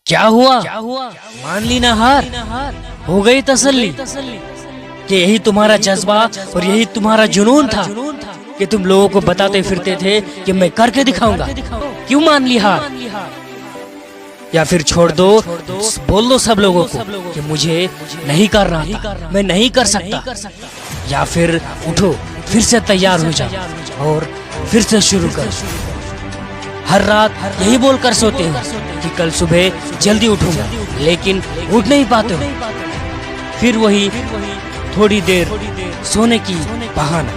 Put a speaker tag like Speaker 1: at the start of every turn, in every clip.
Speaker 1: क्या हुआ? मान ली ना हार? हो गई तसल्ली कि यही तुम्हारा जज्बा और यही तुम्हारा जुनून था कि तुम लोगों को बताते फिरते थे कि मैं करके दिखाऊंगा। क्यों मान ली हार? या फिर छोड़ दो, बोल दो सब लोगों को कि मुझे नहीं करना था, मैं नहीं कर सकता। या फिर उठो, फिर से तैयार हो जाओ और फिर से शुरू करो। हर रात यही बोलकर सोते हो कि कल सुबह जल्दी उठूंगा, लेकिन उठ नहीं पाते हो। फिर वही थोड़ी देर सोने की बहाना।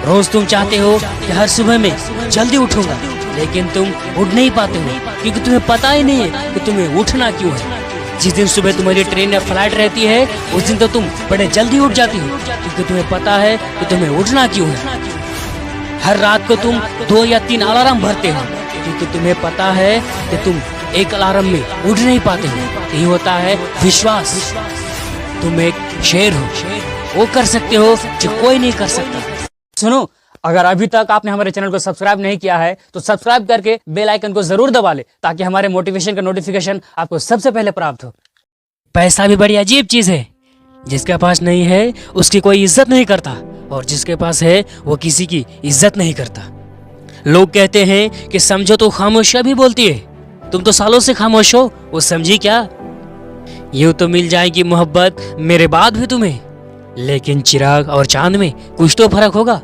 Speaker 1: रोज तुम चाहते हो कि हर सुबह में जल्दी उठूंगा, लेकिन तुम उठ नहीं पाते हो क्योंकि तुम्हें पता ही नहीं है कि तुम्हें उठना क्यों है। जिस दिन सुबह तुम्हारी ट्रेन या फ्लाइट रहती है उस दिन तो तुम बड़े जल्दी उठ जाती हो क्योंकि तुम्हें पता है कि तुम्हें उठना क्यों है। हर रात को तुम 2 या 3 अलार्म भरते हो क्योंकि तुम्हें पता है कि तुम एक अलार्म में उठ नहीं पाते हो। यही होता है विश्वास। तुम एक शेर हो, वो कर सकते हो जो कोई नहीं कर सकता।
Speaker 2: सुनो, अगर अभी तक आपने हमारे चैनल को सब्सक्राइब नहीं किया है तो सब्सक्राइब करके बेल आइकन को जरूर दबा ले ताकि हमारे मोटिवेशन का नोटिफिकेशन आपको सबसे पहले प्राप्त हो।
Speaker 1: पैसा भी बड़ी अजीब चीज है। जिसके पास नहीं है उसकी कोई इज्जत नहीं करता और जिसके पास है वो किसी की इज्जत नहीं करता। लोग कहते हैं कि समझो तो खामोशियां भी बोलती है। तुम तो सालों से खामोश हो, वो समझी क्या? यूं तो मिल जाएगी मोहब्बत मेरे बाद भी तुम्हें, लेकिन चिराग और चांद में कुछ तो फर्क होगा।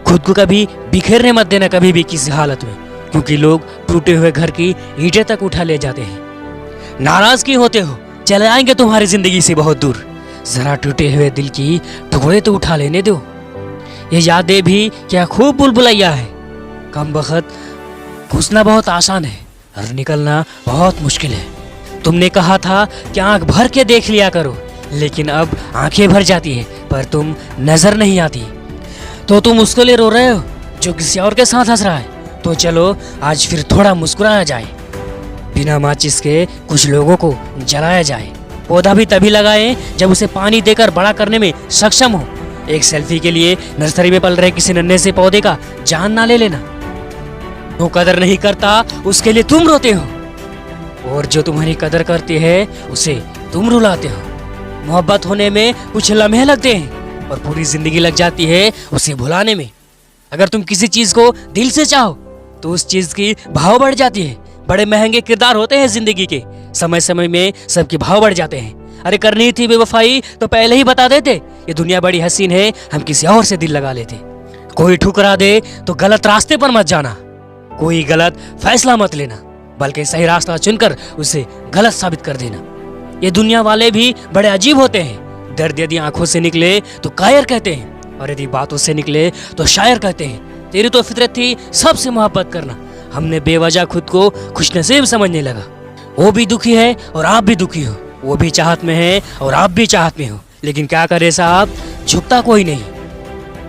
Speaker 1: खुद को कभी बिखेरने मत देना कभी भी किसी हालत में, क्योंकि लोग टूटे हुए घर की ईंटें तक उठा ले जाते हैं। नाराज क्यों होते हो? चले आएंगे तुम्हारी जिंदगी से बहुत दूर। जरा टूटे हुए दिल की टुकड़े तो उठा लेने दो। ये यादें भी क्या खूब बुलबुलैया है। कम वक्त घुसना बहुत आसान है और निकलना बहुत मुश्किल है। तुमने कहा था कि आंख भर के देख लिया करो, लेकिन अब आंखें भर जाती है पर तुम नजर नहीं आती। तो तुम उसके लिए रो रहे हो जो किसी और के साथ हंस रहा है। तो चलो आज फिर थोड़ा मुस्कुराया जाए। बिना माचिस के कुछ लोगों को जलाया जाए। पौधा भी तभी लगाएं जब उसे पानी देकर बड़ा करने में सक्षम हो। एक सेल्फी के लिए नर्सरी में पल रहे किसी नन्हे से पौधे का जान ना ले लेना। जो कदर नहीं करता उसके लिए तुम रोते हो, और जो तुम्हारी कदर करती है उसे तुम रुलाते हो। मोहब्बत होने में कुछ लम्हे लगते हैं और पूरी जिंदगी लग जाती है उसे भुलाने में। अगर तुम किसी चीज को दिल से चाहो तो उस चीज की भाव बढ़ जाती है। बड़े महंगे किरदार होते हैं जिंदगी के, समय समय में सबके भाव बढ़ जाते हैं। अरे करनी थी बेवफाई तो पहले ही बता देते। ये दुनिया बड़ी हसीन है, हम किसी और से दिल लगा लेते। कोई ठुकरा दे तो गलत रास्ते पर मत जाना। कोई गलत फैसला मत लेना, बल्कि सही रास्ता चुनकर उसे गलत साबित कर देना। ये दुनिया वाले भी बड़े अजीब होते हैं। दर्द यदि आंखों से निकले तो कायर कहते हैं, और यदि बातों से निकले तो शायर कहते हैं। तेरी तो फितरत थी सबसे मोहब्बत करना, हमने बेवजह खुद को खुशनसीब समझने लगा। वो भी दुखी है और आप भी दुखी हो, वो भी चाहत में है और आप भी चाहत में हो। लेकिन क्या करे साहब, झुकता कोई नहीं,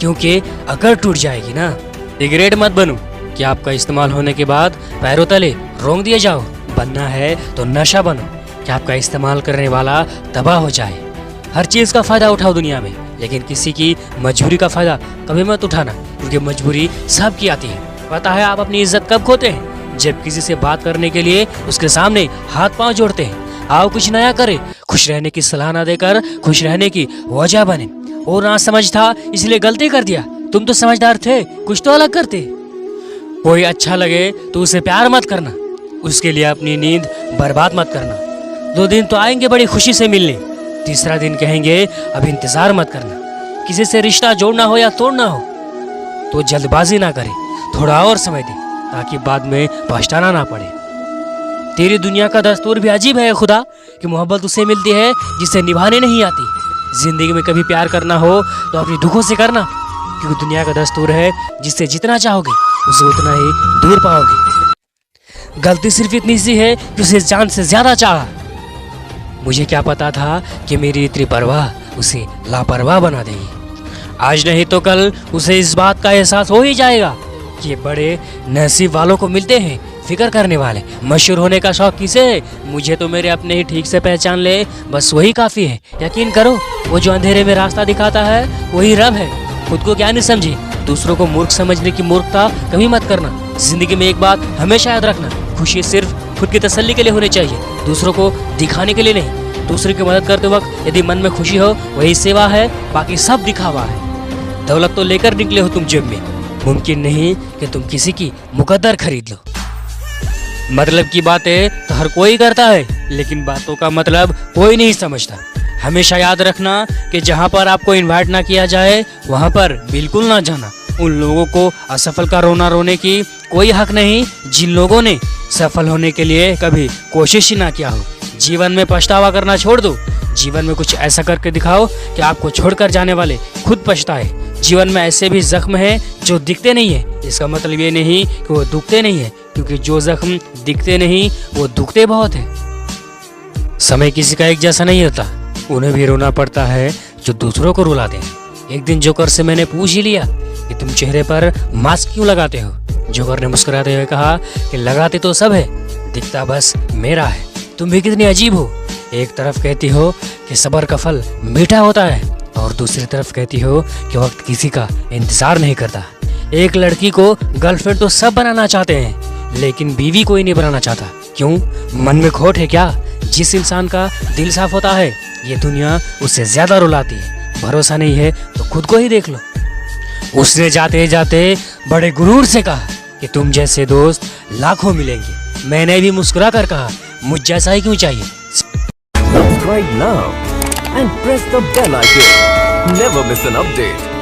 Speaker 1: क्योंकि अकड़ टूट जाएगी ना। सिगरेट मत बनो कि आपका इस्तेमाल होने के बाद पैरों तले रोंग दिए जाओ। बनना है तो नशा बनो कि आपका इस्तेमाल करने वाला तबाह हो जाए। हर चीज का फायदा उठाओ दुनिया में, लेकिन किसी की मजबूरी का फायदा कभी मत उठाना, क्योंकि मजबूरी सबकी आती है। पता है आप अपनी इज्जत कब खोते हैं? जब किसी से बात करने के लिए उसके सामने हाथ पांव जोड़ते हैं। आओ कुछ नया करे, खुश रहने की सलाह ना देकर खुश रहने की वजह बने। और ना समझ था इसलिए गलती कर दिया। तुम तो समझदार थे, कुछ तो अलग करते। कोई अच्छा लगे तो उसे प्यार मत करना, उसके लिए अपनी नींद बर्बाद मत करना। 2 दिन तो आएंगे बड़ी खुशी से मिलने, तीसरा दिन कहेंगे अब इंतजार मत करना। किसी से रिश्ता जोड़ना हो या तोड़ना हो तो जल्दबाजी ना करे, थोड़ा और समय दे ताकि बाद में पछताना ना पड़े। तेरी दुनिया का दस्तूर भी अजीब है खुदा कि मोहब्बत उसे मिलती है जिसे निभाने नहीं आती। जिंदगी में कभी प्यार करना हो तो अपनी दुखों से करना, क्योंकि दुनिया का दस्तूर है जिससे जितना चाहोगे उसे उतना ही दूर पाओगे। गलती सिर्फ इतनी सी है कि उसे जान से ज्यादा चाहा। मुझे क्या पता था कि मेरी इतनी परवाह उसे लापरवाह बना देगी। आज नहीं तो कल उसे इस बात का एहसास हो ही जाएगा कि ये बड़े नसीब वालों को मिलते हैं फिक्र करने वाले। मशहूर होने का शौक किसे है? मुझे तो मेरे अपने ही ठीक से पहचान ले, बस वही काफी है। यकीन करो, वो जो अंधेरे में रास्ता दिखाता है वही रब है। खुद को क्या नहीं समझे, दूसरों को मूर्ख समझने की मूर्खता कभी मत करना। जिंदगी में एक बात हमेशा याद रखना, खुशी सिर्फ खुद की तसल्ली के लिए होने चाहिए, दूसरों को दिखाने के लिए नहीं। दूसरे की मदद करते वक्त यदि मन में खुशी हो वही सेवा है, बाकी सब दिखावा है। दौलत तो लेकर निकले हो तुम जेब में, मुमकिन नहीं कि तुम किसी की मुकद्दर खरीद लो। मतलब की बातें तो हर कोई करता है, लेकिन बातों का मतलब कोई नहीं समझता। हमेशा याद रखना कि जहाँ पर आपको इनवाइट ना किया जाए वहाँ पर बिल्कुल ना जाना। उन लोगों को असफल का रोना रोने की कोई हक नहीं जिन लोगों ने सफल होने के लिए कभी कोशिश ही ना किया हो। जीवन में पछतावा करना छोड़ दो, जीवन में कुछ ऐसा करके दिखाओ कि आपको छोड़कर जाने वाले खुद पछताए। जीवन में ऐसे भी जख्म हैं जो दिखते नहीं है, इसका मतलब ये नहीं कि वो दुखते नहीं है, क्योंकि जो जख्म दिखते नहीं वो दुखते बहुत है। समय किसी का एक जैसा नहीं होता, उन्हें भी रोना पड़ता है जो दूसरों को रुलाते हैं। एक दिन जोकर से मैंने पूछ ही लिया कि तुम चेहरे पर मास्क क्यों लगाते हो। जोकर ने मुस्कुराते हुए कहा कि लगाते तो सब है, दिखता बस मेरा है। तुम भी कितनी अजीब हो, एक तरफ कहती हो कि सब्र का फल मीठा होता है और दूसरी तरफ कहती हो कि वक्त किसी का इंतजार नहीं करता। एक लड़की को गर्लफ्रेंड तो सब बनाना चाहते हैं, लेकिन बीवी कोई नहीं बनाना चाहता। क्यों? मन में खोट है क्या? जिस इंसान का दिल साफ होता है ये दुनिया उससे ज्यादा रुलाती है। भरोसा नहीं है तो खुद को ही देख लो। उसने जाते जाते बड़े गुरूर से कहा कि तुम जैसे दोस्त लाखों मिलेंगे। मैंने भी मुस्कुरा कर कहा मुझ जैसा ही क्यों चाहिए।
Speaker 3: Subscribe now and press the bell icon. Never miss an update.